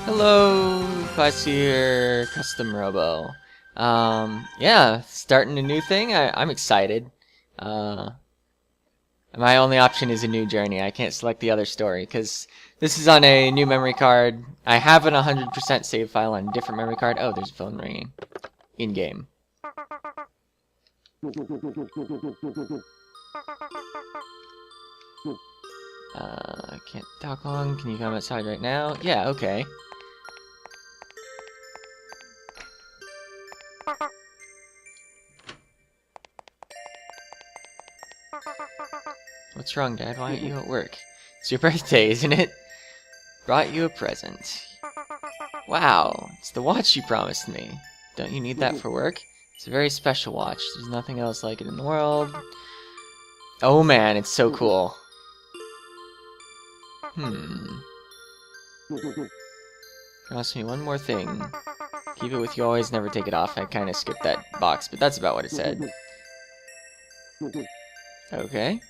Hello, Classy here, Custom Robo. Yeah, starting a new thing. I'm excited. My only option is a new journey. I can't select the other story because this is on a new memory card. I have an 100% save file on a different memory card. Oh, there's a phone ringing. In game. I can't talk long. Can you come outside right now? Yeah, okay. What's wrong, Dad? Why aren't you at work? It's your birthday, isn't it? Brought you a present. Wow, it's the watch you promised me. Don't you need that for work? It's a very special watch. There's nothing else like it in the world. Oh man, it's so cool. Promise me one more thing. Keep it with you always, never take it off. I kind of skipped that box, but that's about what it said. Okay.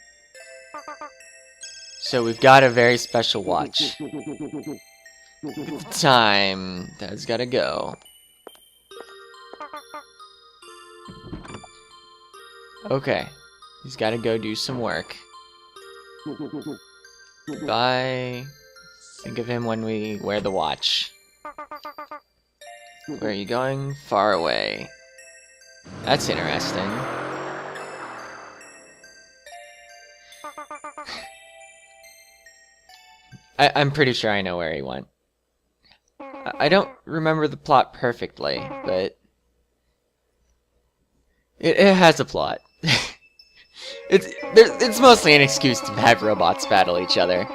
So we've got a very special watch. Time. Dad's gotta go. Okay. He's gotta go do some work. Bye. Think of him when we wear the watch. Where are you going? Far away. That's interesting. I'm pretty sure I know where he went. I don't remember the plot perfectly, but it has a plot. It's mostly an excuse to have robots battle each other.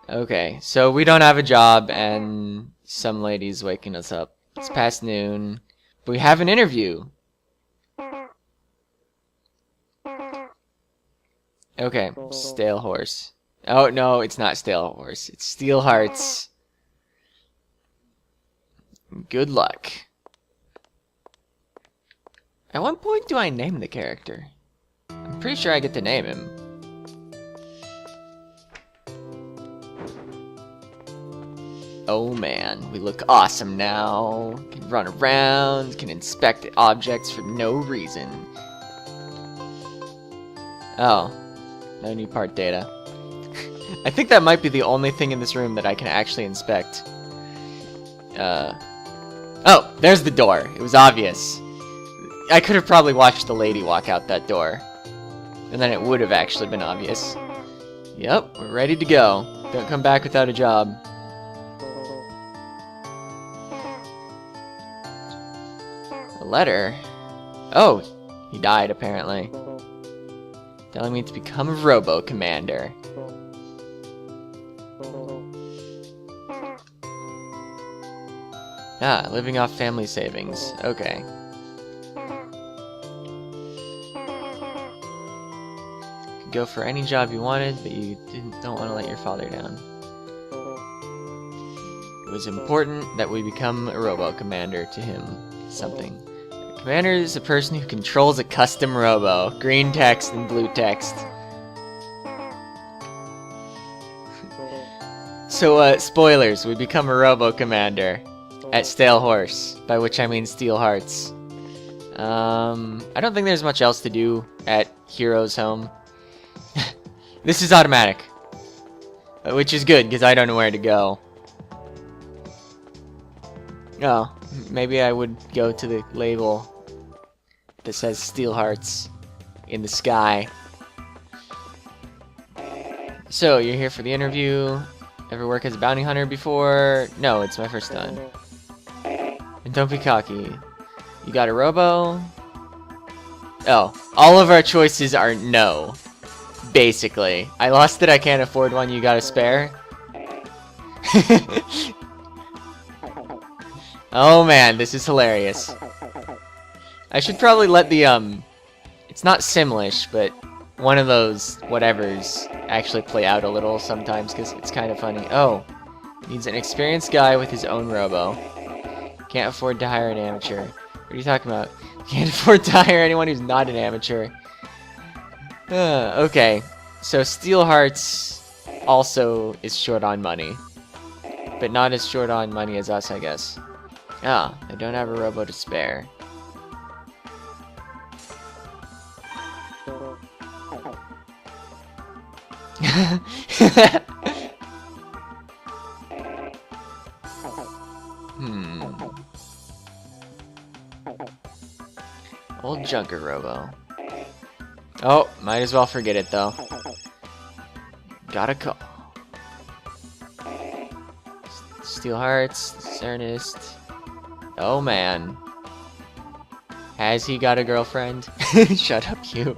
Okay, so we don't have a job, and some lady's waking us up. It's past noon, but we have an interview. Okay, stale horse. Oh, no, it's not stale horse. It's steel hearts. Good luck. At what point do I name the character? I'm pretty sure I get to name him. Oh man, we look awesome now. Can run around, can inspect objects for no reason. Oh, no new part data. I think that might be the only thing in this room that I can actually inspect. Oh, there's the door. It was obvious. I could have probably watched the lady walk out that door. And then it would have actually been obvious. Yep, we're ready to go. Don't come back without a job. A letter? Oh, he died apparently. Telling me to become a Robo Commander. Ah, living off family savings. Okay. Could go for any job you wanted, but you don't want to let your father down. It was important that we become a Robo Commander to him. Something. A commander is a person who controls a custom robo. Green text and blue text. So, spoilers. We become a Robo Commander. At Stale Horse, by which I mean Steel Hearts. I don't think there's much else to do at Hero's Home. This is automatic. Which is good, because I don't know where to go. Oh, maybe I would go to the label that says Steel Hearts in the sky. So, you're here for the interview. Ever work as a bounty hunter before? No, it's my first time. And don't be cocky. You got a robo? Oh, all of our choices are no. Basically. I lost it, I can't afford one, you got a spare? Oh man, this is hilarious. I should probably let the, it's not Simlish, but one of those whatevers actually play out a little sometimes, because it's kind of funny. Oh, needs an experienced guy with his own robo. Can't afford to hire an amateur. What are you talking about? Can't afford to hire anyone who's not an amateur. Okay, so Steel Hearts also is short on money. but not as short on money as us, I guess. Ah, they don't have a robo to spare. Old Junker Robo. Oh, might as well forget it though. Gotta call. Steel Hearts, Cernist. Oh man. Has he got a girlfriend? Shut up, you.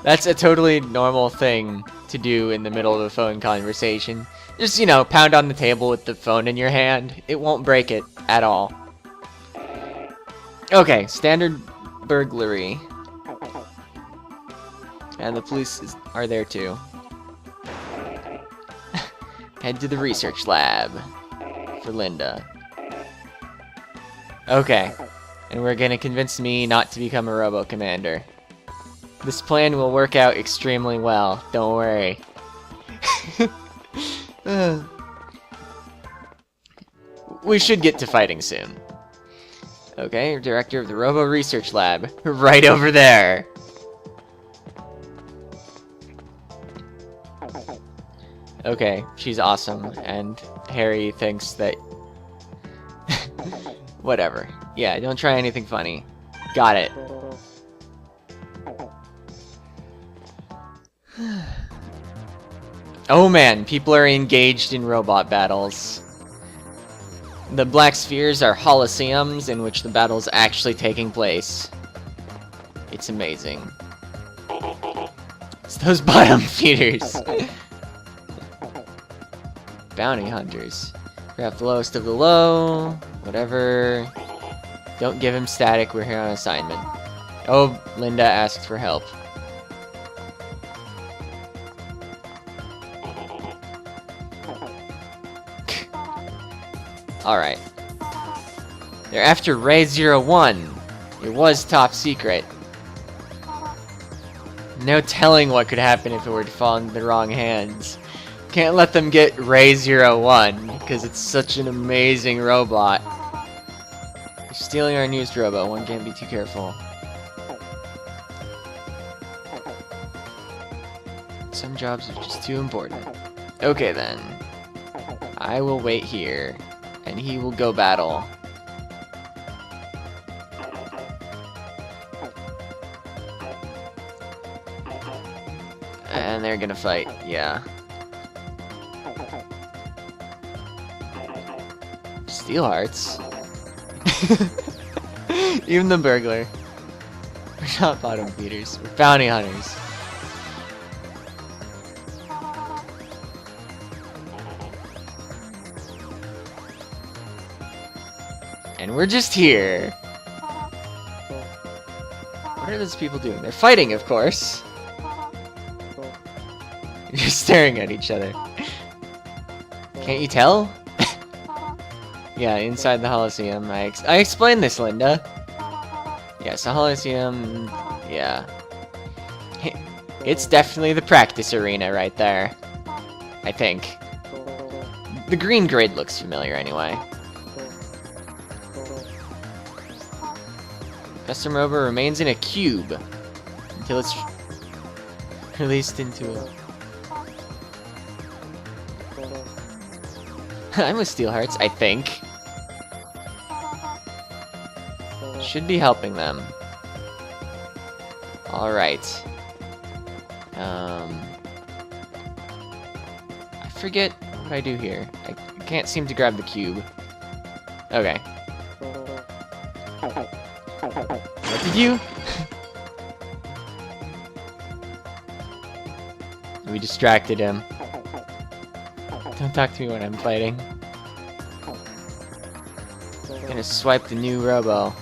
That's a totally normal thing to do in the middle of a phone conversation. Just, you know, pound on the table with the phone in your hand. It won't break it at all. Okay, standard burglary. And the police are there too. Head to the research lab for Linda. Okay, and we're gonna convince me not to become a Robo Commander. This plan will work out extremely well, don't worry. We should get to fighting soon. Okay, director of the Robo Research Lab. Right over there! Okay, she's awesome, and Harry thinks that... Whatever. Yeah, don't try anything funny. Got it. Oh man, people are engaged in robot battles. The black spheres are holoseums in which the battle is actually taking place. It's amazing. It's those bottom feeders. Bounty hunters. Grab the lowest of the low. Whatever. Don't give him static, we're here on assignment. Oh, Linda asked for help. Alright. They're after Ray-01. It was top secret. No telling what could happen if it were to fall into the wrong hands. Can't let them get Ray-01, because it's such an amazing robot. They're stealing our newest robo, one can't be too careful. Some jobs are just too important. Okay then. I will wait here. And he will go battle. And they're gonna fight, yeah. Steel Hearts? Even the burglar. We're not bottom feeders, we're bounty hunters. And we're just here. What are those people doing? They're fighting, of course. You're staring at each other. Can't you tell? Yeah, inside the Holoseume. I explained this, Linda. Yes, the Holoseume. Yeah. It's definitely the practice arena right there. I think. The green grid looks familiar anyway. Custom Robo remains in a cube until it's released into a... I'm with Steel Hearts, I think. Should be helping them. Alright. I forget what I do here. I can't seem to grab the cube. Okay. What did you? We distracted him. Don't talk to me when I'm fighting. I'm gonna swipe the new Robo.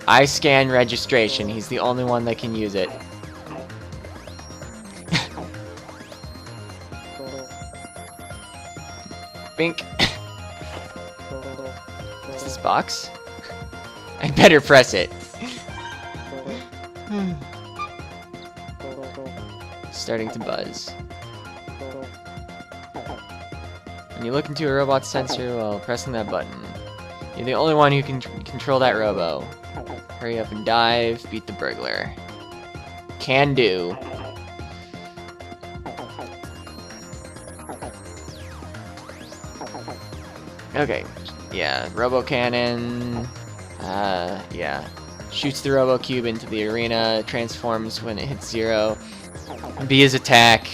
I scan registration. He's the only one that can use it. Bink. What's this box? I better press it. starting to buzz. When you look into a robot's sensor while pressing that button, you're the only one who can control that robo. Hurry up and dive, beat the burglar. Can do. Okay, yeah, Robo Cannon, yeah. Shoots the Robo Cube into the arena, transforms when it hits 0. B is attack.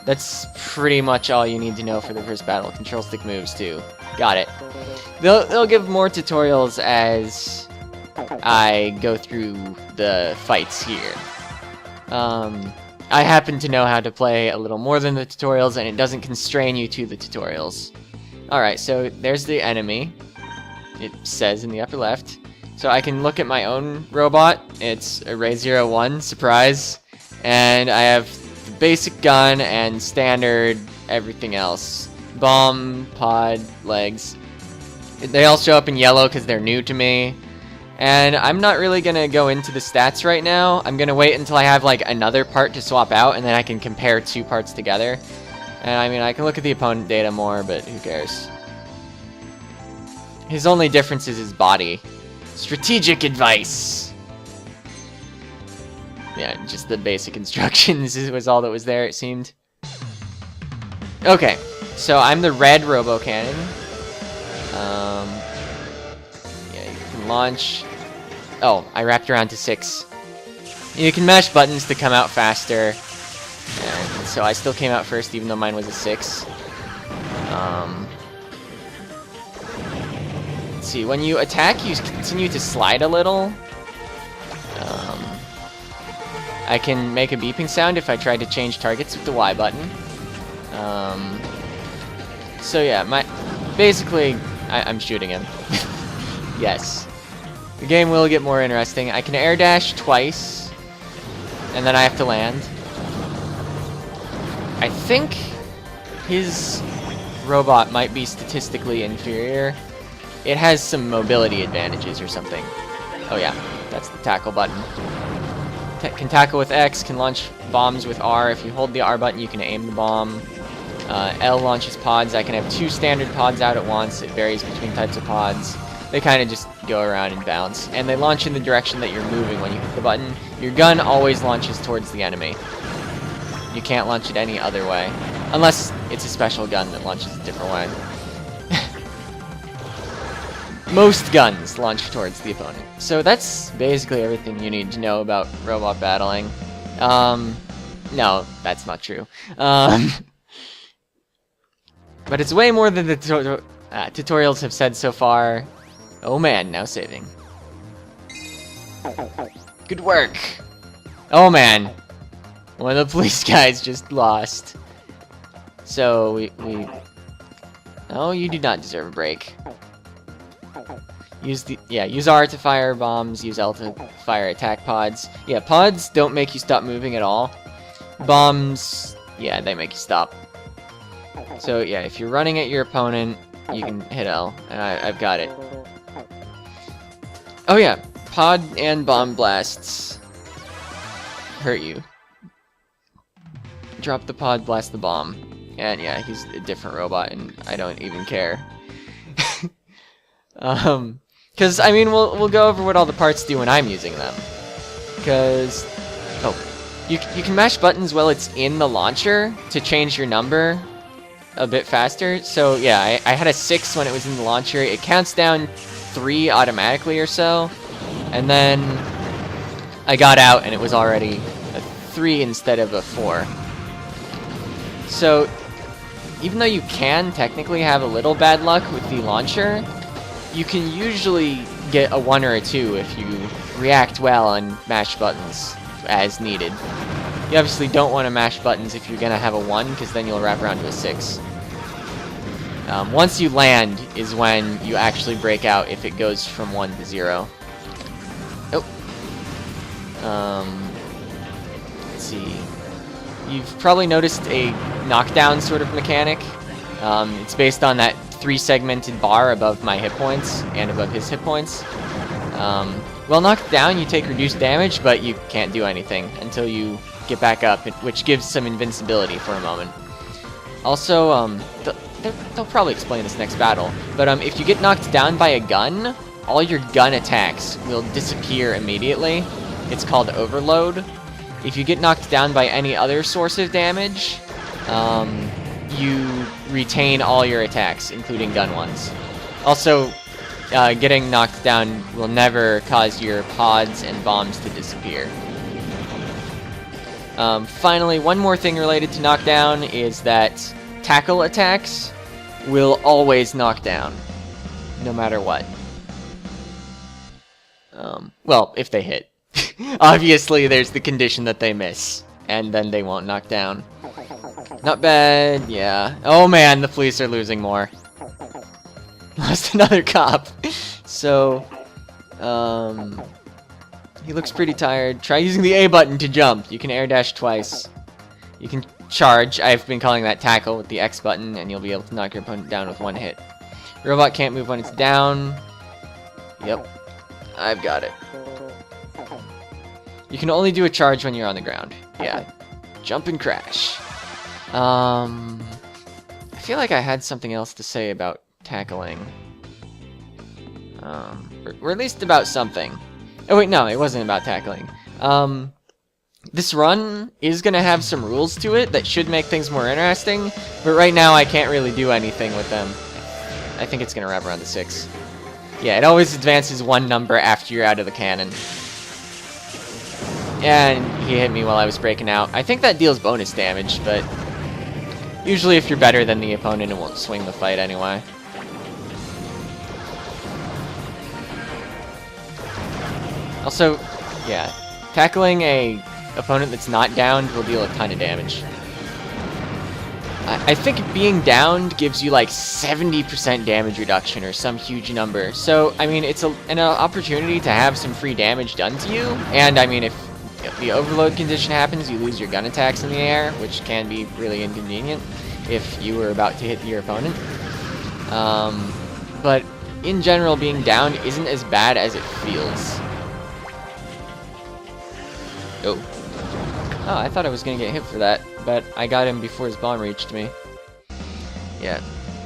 That's pretty much all you need to know for the first battle. Control stick moves too. Got it. They'll give more tutorials as I go through the fights here. I happen to know how to play a little more than the tutorials, and it doesn't constrain you to the tutorials. Alright, so there's the enemy. It says in the upper left. So I can look at my own robot. It's a Ray-01, surprise. And I have the basic gun and standard everything else. Bomb, pod, legs. They all show up in yellow because they're new to me. And I'm not really going to go into the stats right now. I'm going to wait until I have like another part to swap out, and then I can compare 2 parts together. And I mean, I can look at the opponent data more, but who cares? His only difference is his body. Strategic advice! Yeah, just the basic instructions was all that was there, it seemed. Okay, so I'm the red Robo Cannon. Yeah, you can launch. Oh, I wrapped around to 6. You can mash buttons to come out faster. And so I still came out first, even though mine was a 6. Let's see, when you attack, you continue to slide a little. I can make a beeping sound if I try to change targets with the Y button. So yeah, basically, I'm shooting him. Yes. The game will get more interesting. I can air dash twice, and then I have to land. I think his robot might be statistically inferior. It has some mobility advantages or something. Oh yeah, that's the tackle button. Can tackle with X, can launch bombs with R. If you hold the R button, you can aim the bomb. L launches pods. I can have 2 standard pods out at once. It varies between types of pods. They kind of just go around and bounce. And they launch in the direction that you're moving when you hit the button. Your gun always launches towards the enemy. You can't launch it any other way. Unless it's a special gun that launches a different way. Most guns launch towards the opponent. So that's basically everything you need to know about robot battling. No, that's not true. But it's way more than the tutorials have said so far. Oh man, now saving. Good work! Oh man! One of the police guys just lost. So, we... Oh, you do not deserve a break. Use R to fire bombs, use L to fire attack pods. Yeah, pods don't make you stop moving at all. Bombs, yeah, they make you stop. So yeah, if you're running at your opponent, you can hit L, and I've got it. Oh yeah, pod and bomb blasts hurt you. Drop the pod, blast the bomb. And yeah, he's a different robot, and I don't even care. Because, I mean, we'll go over what all the parts do when I'm using them. Because, oh, you can mash buttons while it's in the launcher to change your number a bit faster. So, yeah, I had a 6 when it was in the launcher. It counts down 3 automatically or so. And then I got out and it was already a 3 instead of a 4. So, even though you can technically have a little bad luck with the launcher, you can usually get a 1 or a 2 if you react well and mash buttons as needed. You obviously don't want to mash buttons if you're going to have a 1, because then you'll wrap around to a 6. Once you land is when you actually break out if it goes from 1 to 0. Oh. Let's see. You've probably noticed a knockdown sort of mechanic. It's based on that 3-segmented bar above my hit points and above his hit points. While knocked down, you take reduced damage, but you can't do anything until you get back up, which gives some invincibility for a moment. Also, they'll probably explain this next battle, but if you get knocked down by a gun, all your gun attacks will disappear immediately. It's called overload. If you get knocked down by any other source of damage, you retain all your attacks, including gun ones. Also, getting knocked down will never cause your pods and bombs to disappear. Finally, one more thing related to knockdown is that tackle attacks will always knock down, no matter what. Well, if they hit. Obviously, there's the condition that they miss, and then they won't knock down. Not bad, yeah. Oh man, the police are losing more. Lost another cop. So, he looks pretty tired. Try using the A button to jump. You can air dash twice. You can charge. I've been calling that tackle with the X button, and you'll be able to knock your opponent down with one hit. Robot can't move when it's down. Yep. I've got it. You can only do a charge when you're on the ground. Yeah. Jump and crash. I feel like I had something else to say about tackling. Or at least about something. Oh wait, no, it wasn't about tackling. This run is gonna have some rules to it that should make things more interesting, but right now I can't really do anything with them. I think it's gonna wrap around to 6. Yeah, it always advances one number after you're out of the cannon. And he hit me while I was breaking out. I think that deals bonus damage, but usually if you're better than the opponent, it won't swing the fight anyway. Also, yeah, tackling a opponent that's not downed will deal a ton of damage. I think being downed gives you like 70% damage reduction or some huge number. So, I mean, it's an opportunity to have some free damage done to you. And, I mean, if the overload condition happens, you lose your gun attacks in the air, which can be really inconvenient if you were about to hit your opponent. But, in general, being downed isn't as bad as it feels. Oh. Oh, I thought I was going to get hit for that, but I got him before his bomb reached me. Yeah.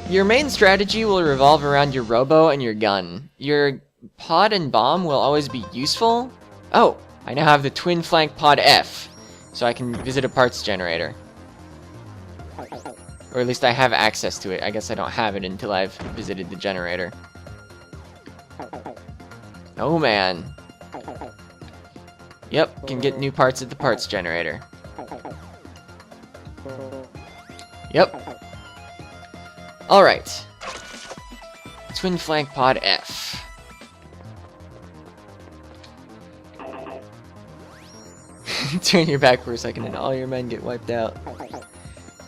Your main strategy will revolve around your Robo and your gun. Your pod and bomb will always be useful. Oh, I now have the twin flank pod F, so I can visit a parts generator. Or at least I have access to it. I guess I don't have it until I've visited the generator. Oh man. Yep, can get new parts at the parts generator. Yep. Alright. Twin flank pod F. Turn your back for a second and all your men get wiped out.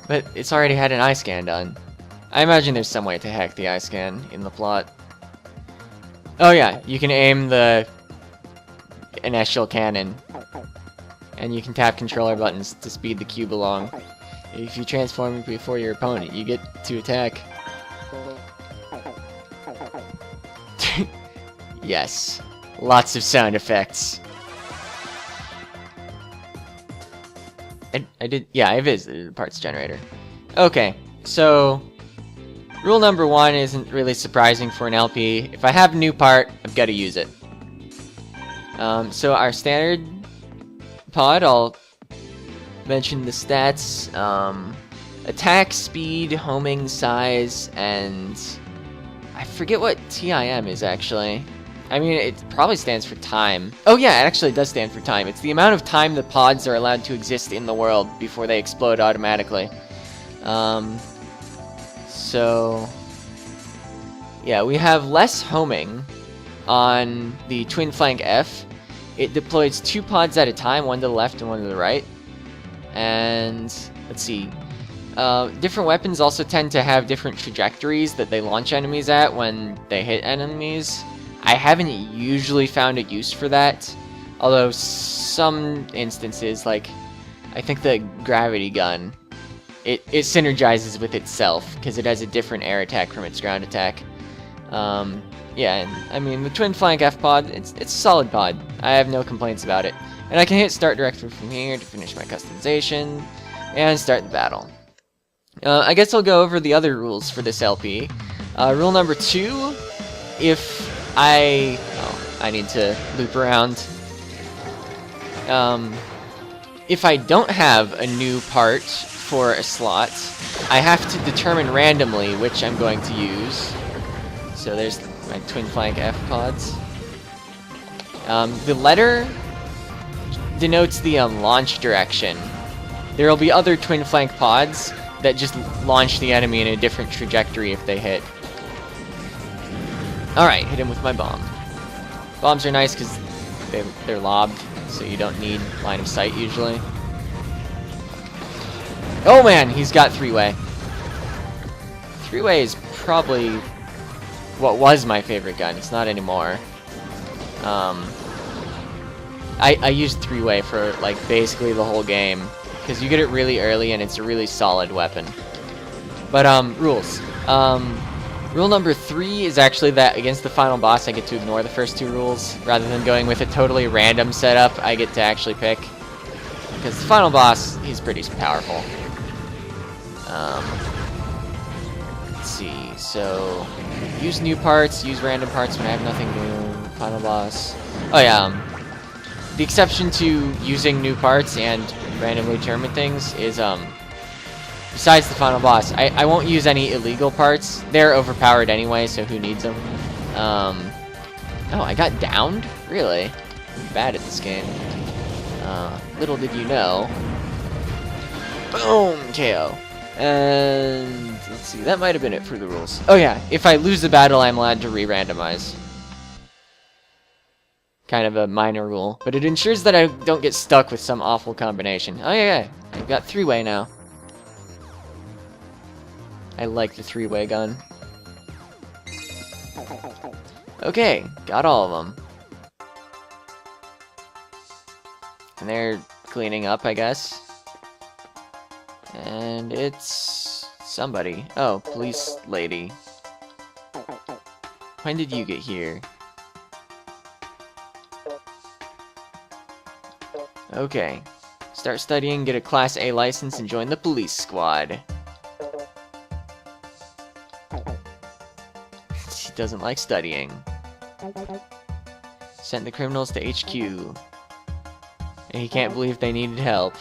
But it's already had an eye scan done. I imagine there's some way to hack the eye scan in the plot. Oh yeah, you can aim the initial cannon, and you can tap controller buttons to speed the cube along. If you transform before your opponent, you get to attack. Yes, lots of sound effects. I did, yeah, I visited the parts generator. Okay, so rule number 1 isn't really surprising for an LP. If I have a new part, I've got to use it. So our standard pod, I'll mention the stats. Attack, speed, homing, size, and I forget what TIM is actually. I mean, it probably stands for time. Oh yeah, it actually does stand for time. It's the amount of time the pods are allowed to exist in the world before they explode automatically. So yeah, we have less homing on the twin flank F. It deploys 2 pods at a time, one to the left and one to the right. And let's see. Different weapons also tend to have different trajectories that they launch enemies at when they hit enemies. I haven't usually found a use for that, although some instances, like I think the gravity gun, it synergizes with itself because it has a different air attack from its ground attack. Yeah, and I mean the twin flank F pod, it's a solid pod. I have no complaints about it. And I can hit start directly from here to finish my customization and start the battle. I guess I'll go over the other rules for this LP. Rule number 2, if I... Oh, I need to loop around. If I don't have a new part for a slot, I have to determine randomly which I'm going to use. So there's my twin flank F pods. The letter denotes the launch direction. There will be other twin flank pods that just launch the enemy in a different trajectory if they hit. Alright, hit him with my bomb. Bombs are nice because they're lobbed, so you don't need line of sight usually. Oh man, he's got three-way. Three-way is probably what was my favorite gun. It's not anymore. I used three-way for like basically the whole game because you get it really early and it's a really solid weapon. But rules. Rule number 3 is actually that against the final boss I get to ignore the first 2 rules rather than going with a totally random setup. I get to actually pick because the final boss, he's pretty powerful. Let's see. So use new parts, use random parts when I have nothing new. Final boss. Oh yeah. The exception to using new parts and randomly determine things is besides the final boss, I won't use any illegal parts. They're overpowered anyway, so who needs them? Oh, I got downed? Really? I'm bad at this game. Little did you know. Boom! KO. And let's see, that might have been it for the rules. Oh yeah, if I lose the battle, I'm allowed to re-randomize. Kind of a minor rule, but it ensures that I don't get stuck with some awful combination. Oh yeah, I've got three-way now. I like the three-way gun. Okay, got all of them. And they're cleaning up, I guess. And it's somebody. Oh, police lady. When did you get here? Okay. Start studying, get a Class A license, and join the police squad. She doesn't like studying. Sent the criminals to HQ. And he can't believe they needed help.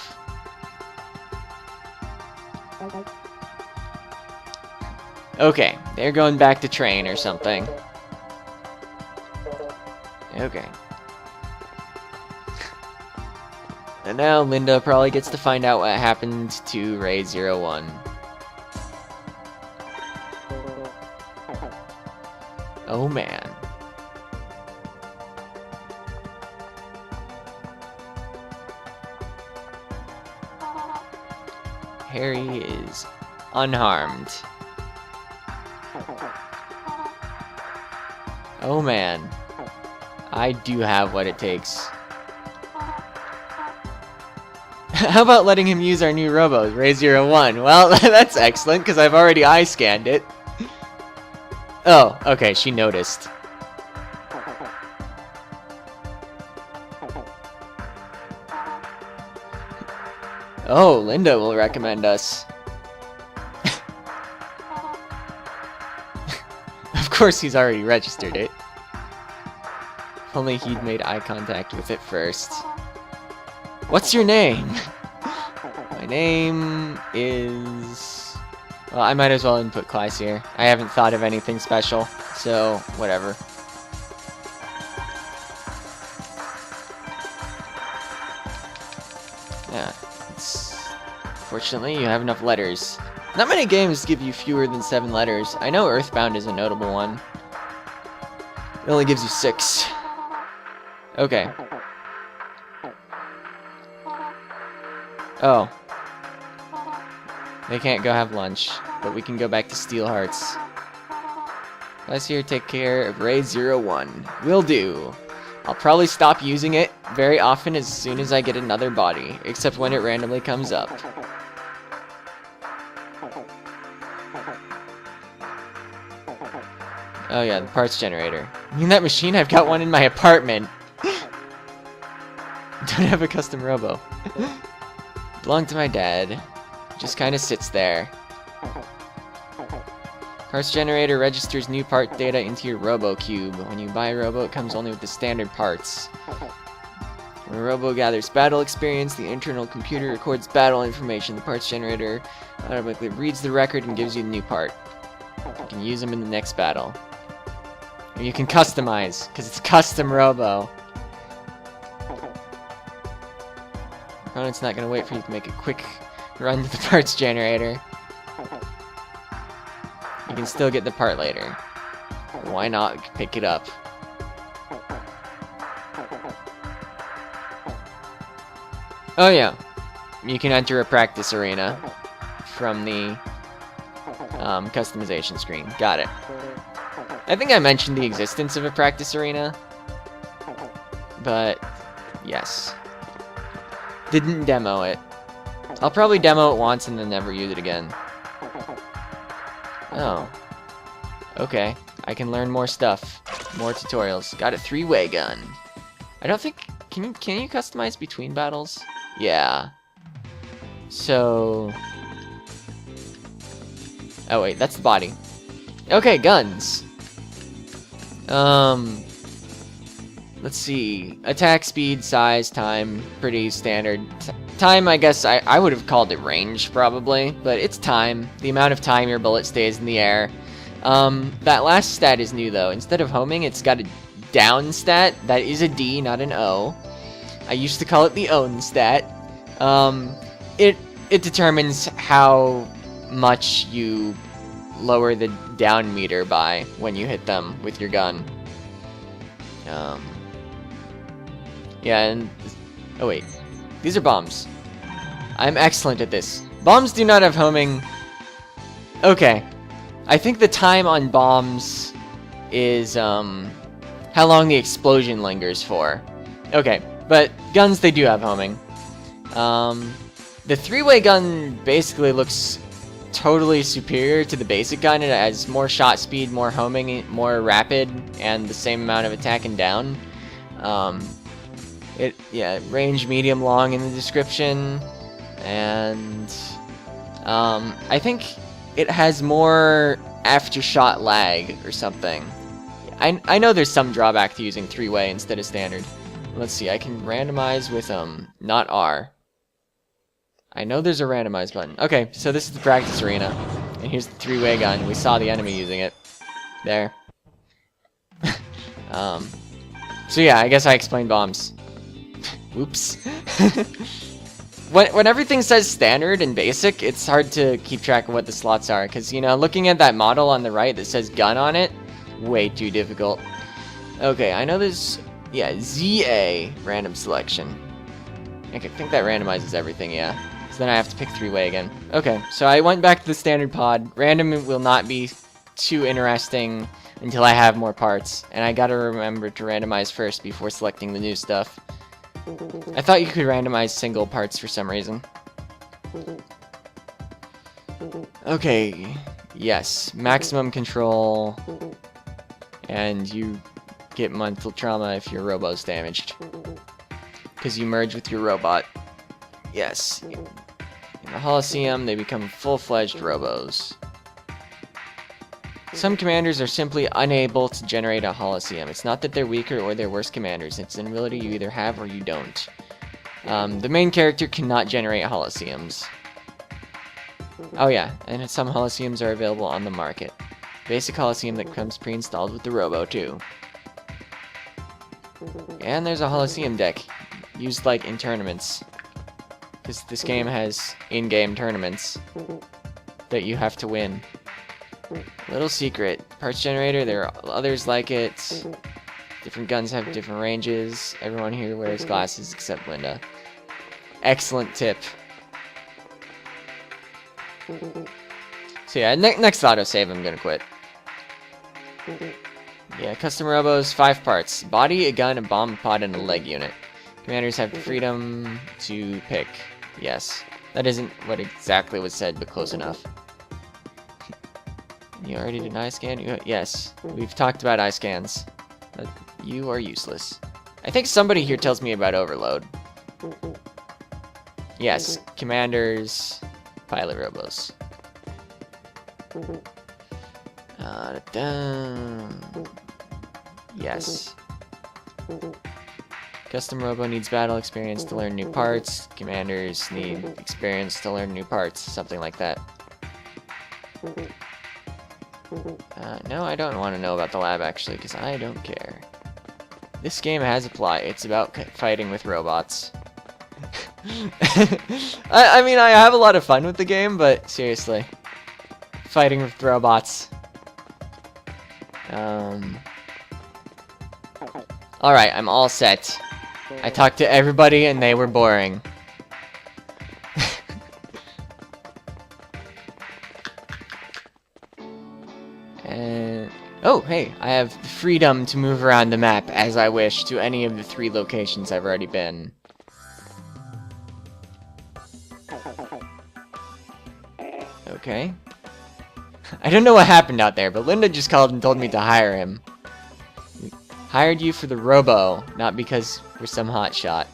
Okay, they're going back to train or something. Okay. And now Linda probably gets to find out what happened to Ray 01. Oh man. Harry is unharmed. Oh man. I do have what it takes. How about letting him use our new Robo, Ray 01? Well, that's excellent, because I've already eye-scanned it. Oh, okay, she noticed. Oh, Linda will recommend us. Of course he's already registered it. If only he'd made eye contact with it first. What's your name? My name is... Well, I might as well input class here. I haven't thought of anything special, so whatever. Yeah, fortunately you have enough letters. Not many games give you fewer than 7 letters. I know Earthbound is a notable one. It only gives you 6. Okay. Oh. They can't go have lunch, but we can go back to Steel Hearts. Let's here take care of Ray 01. Will do. I'll probably stop using it very often as soon as I get another body, except when it randomly comes up. Oh yeah, the parts generator. I mean that machine? I've got one in my apartment. don't have a custom Robo. Belonged to my dad. Just kind of sits there. Parts generator registers new part data into your Robo cube. When you buy a Robo, it comes only with the standard parts. When a Robo gathers battle experience, the internal computer records battle information. The parts generator automatically reads the record and gives you the new part. You can use them in the next battle. And you can customize, because it's custom Robo. Opponent's not going to wait for you to make a quick run to the parts generator. You can still get the part later. Why not pick it up? Oh yeah, you can enter a practice arena from the customization screen. Got it. I think I mentioned the existence of a practice arena, but yes. Didn't demo it. I'll probably demo it once and then never use it again. Oh. Okay. I can learn more stuff. More tutorials. Got a 3-way gun. I don't think... Can you customize between battles? Yeah. So... Oh wait, that's the body. Okay, guns. Let's see. Attack speed, size, time, pretty standard. Time, I guess I would have called it range, probably, but it's time. The amount of time your bullet stays in the air. That last stat is new, though. Instead of homing, it's got a down stat. That is a D, not an O. I used to call it the own stat. It determines how much you lower the down meter by when you hit them with your gun. Yeah, and... Oh, wait. These are bombs. I'm excellent at this. Bombs do not have homing. Okay. I think the time on bombs is, how long the explosion lingers for. Okay, but guns, they do have homing. The 3-way gun basically looks totally superior to the basic gun. It has more shot speed, more homing, more rapid, and the same amount of attack and down. Yeah, range medium long in the description, and I think it has more after-shot lag or something. I know there's some drawback to using 3-way instead of standard. Let's see, I can randomize with not R. I know there's a randomize button. Okay, so this is the practice arena, and here's the 3-way gun. We saw the enemy using it. There. So yeah, I guess I explained bombs. Oops. When everything says standard and basic, it's hard to keep track of what the slots are, because, you know, looking at that model on the right that says gun on it, way too difficult. Okay, I know there's, yeah, ZA, random selection. I think that randomizes everything, yeah. So then I have to pick 3-way again. Okay, so I went back to the standard pod. Random will not be too interesting until I have more parts, and I gotta remember to randomize first before selecting the new stuff. I thought you could randomize single parts for some reason. Okay, yes, maximum control, and you get mental trauma if your Robo's damaged. Because you merge with your robot. Yes. In the Holosseum, they become full-fledged Robos. Some commanders are simply unable to generate a Holosseum. It's not that they're weaker or they're worse commanders. It's an ability you either have or you don't. The main character cannot generate Holosseums. Oh yeah, and some Holosseums are available on the market. Basic Holosseum that comes pre-installed with the Robo too. And there's a Holosseum deck, used like in tournaments. Because this game has in-game tournaments that you have to win. Little secret. Parts generator, there are others like it. Different guns have different ranges. Everyone here wears glasses except Linda. Excellent tip. So yeah, next autosave I'm gonna quit. Yeah, custom Robos, 5 parts. Body, a gun, a bomb pod, and a leg unit. Commanders have the freedom to pick. Yes. That isn't what exactly was said, but close enough. You already did an eye scan? Yes. We've talked about eye scans. But you are useless. I think somebody here tells me about overload. Yes, commanders, pilot robos. Yes. Custom robo needs battle experience to learn new parts. Commanders need experience to learn new parts. Something like that. No, I don't want to know about the lab, actually, because I don't care. This game has a plot. It's about fighting with robots. I mean, I have a lot of fun with the game, but seriously. Fighting with robots. Alright, I'm all set. I talked to everybody and they were boring. And oh, hey, I have the freedom to move around the map as I wish to any of the 3 locations I've already been. Okay. I don't know what happened out there, but Linda just called and told me to hire him. Hired you for the Robo, not because we're some hotshot.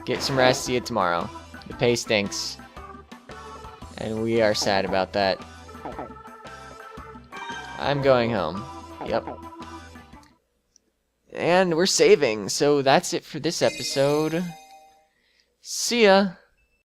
Get some rest, see you tomorrow. The pay stinks. And we are sad about that. I'm going home. Yep. And we're saving, so that's it for this episode. See ya!